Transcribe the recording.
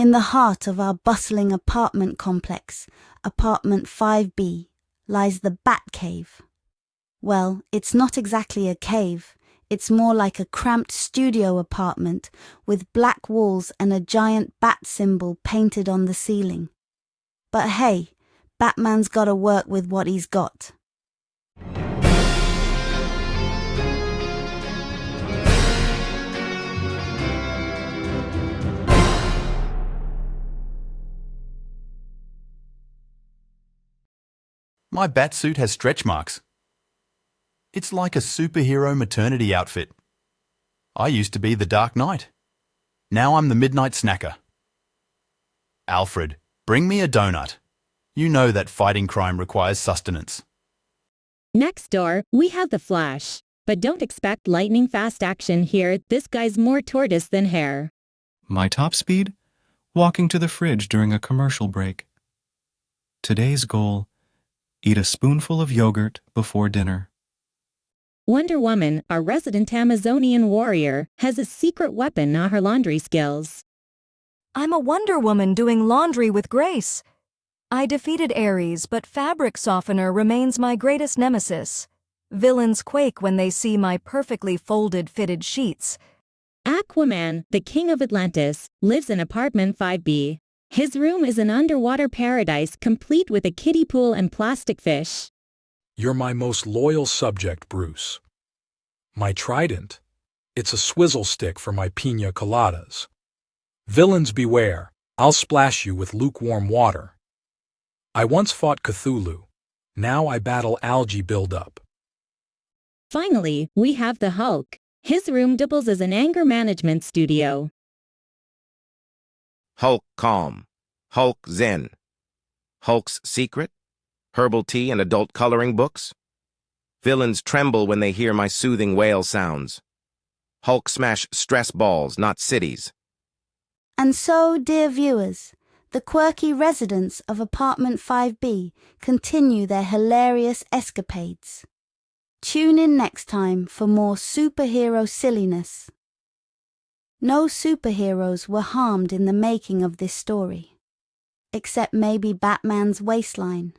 In the heart of our bustling apartment complex, apartment 5B, lies the Batcave. Well, it's not exactly a cave. It's more like a cramped studio apartment with black walls and a giant bat symbol painted on the ceiling. But hey, Batman's gotta work with what he's got. My batsuit has stretch marks. It's like a superhero maternity outfit. I used to be the Dark Knight. Now I'm the Midnight Snacker. Alfred, bring me a donut. You know that fighting crime requires sustenance. Next door, we have the Flash. But don't expect lightning-fast action here. This guy's more tortoise than hare. My top speed? Walking to the fridge during a commercial break. Today's goal: eat a spoonful of yogurt before dinner. Wonder Woman, our resident Amazonian warrior, has a secret weapon on her laundry skills. I'm a Wonder Woman doing laundry with grace. I defeated Ares, but fabric softener remains my greatest nemesis. Villains quake when they see my perfectly folded fitted sheets. Aquaman, the king of Atlantis, lives in apartment 5B. His room is an underwater paradise complete with a kiddie pool and plastic fish. You're my most loyal subject, Bruce. My trident? It's a swizzle stick for my piña coladas. Villains beware, I'll splash you with lukewarm water. I once fought Cthulhu. Now I battle algae buildup. Finally, we have the Hulk. His room doubles as an anger management studio. Hulk calm, Hulk zen, Hulk's secret, herbal tea and adult coloring books. Villains tremble when they hear my soothing wail sounds. Hulk smash stress balls, not cities. And so, dear viewers, the quirky residents of apartment 5B continue their hilarious escapades. Tune in next time for more superhero silliness. No superheroes were harmed in the making of this story, except maybe Batman's waistline.